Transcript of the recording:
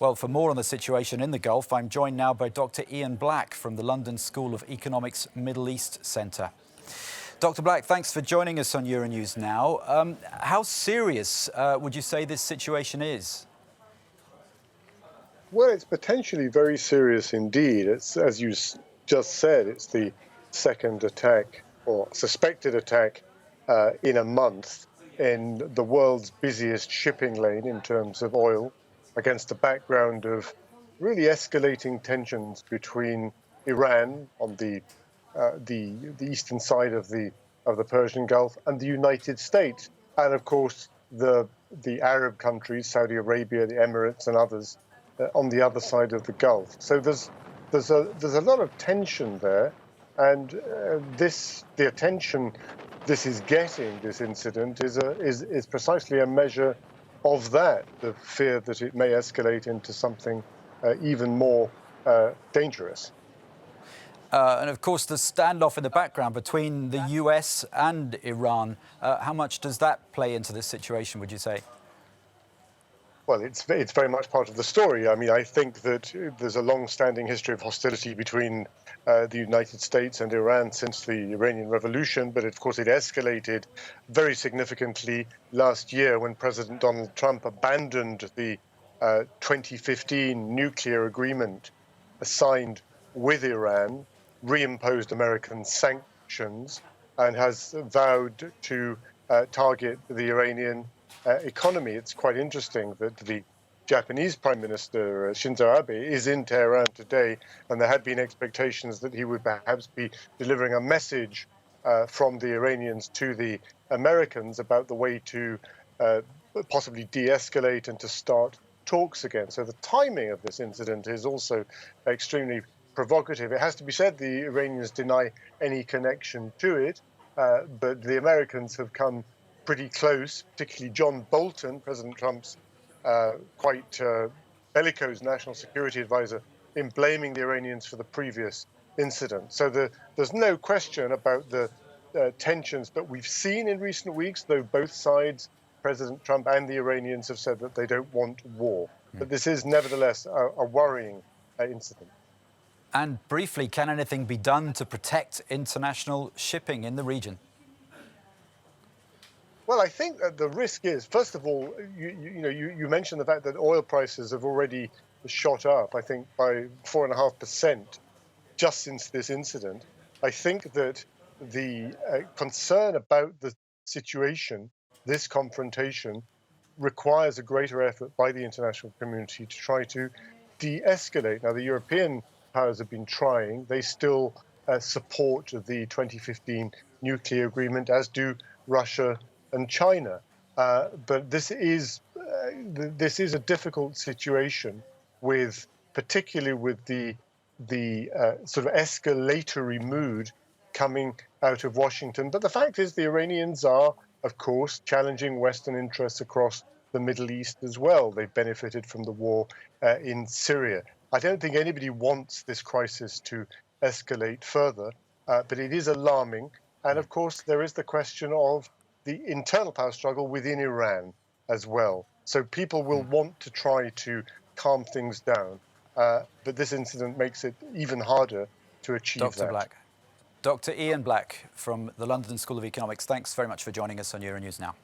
Well, for more on the situation in the Gulf, I'm joined now by Dr. Ian Black from the London School of Economics Middle East Centre. Dr. Black, thanks for joining us on Euronews now. How serious would you say this situation is? Well, it's potentially very serious indeed. It's, as you just said, it's the second attack or suspected attack in a month in the world's busiest shipping lane in terms of oil, against a background of really escalating tensions between Iran on the eastern side of the Persian Gulf and the United States, and of course the Arab countries, Saudi Arabia, the Emirates, and others on the other side of the Gulf. So there's a lot of tension there, and the attention this is getting, this incident, is precisely a measure of that, the fear that it may escalate into something even more dangerous. And of course, the standoff in the background between the US and Iran, how much does that play into this situation, would you say? Well, it's very much part of the story. I mean, I think that there's a long-standing history of hostility between the United States and Iran since the Iranian Revolution, but of course it escalated very significantly last year when President Donald Trump abandoned the 2015 nuclear agreement signed with Iran, reimposed American sanctions, and has vowed to target the Iranian economy. It's quite interesting that the Japanese Prime Minister Shinzo Abe is in Tehran today, and there had been expectations that he would perhaps be delivering a message from the Iranians to the Americans about the way to possibly de-escalate and to start talks again. So the timing of this incident is also extremely provocative. It has to be said the Iranians deny any connection to it, but the Americans have come pretty close, particularly John Bolton, President Trump's quite bellicose national security advisor, in blaming the Iranians for the previous incident. So there's no question about the tensions that we've seen in recent weeks, though both sides, President Trump and the Iranians, have said that they don't want war. But this is nevertheless a worrying incident. And briefly, can anything be done to protect international shipping in the region? Well, I think that the risk is, first of all, you mentioned the fact that oil prices have already shot up, I think, by 4.5% just since this incident. I think that the concern about the situation, this confrontation, requires a greater effort by the international community to try to de-escalate. Now, the European powers have been trying. They still support the 2015 nuclear agreement, as do Russia and China. But this is a difficult situation, particularly with the sort of escalatory mood coming out of Washington. But the fact is, the Iranians are, of course, challenging Western interests across the Middle East as well. They've benefited from the war in Syria. I don't think anybody wants this crisis to escalate further, but it is alarming. And of course, there is the question of the internal power struggle within Iran as well. So people will want to try to calm things down. But this incident makes it even harder to achieve Dr. that. Black. Dr. Ian Black from the London School of Economics, thanks very much for joining us on Euronews Now.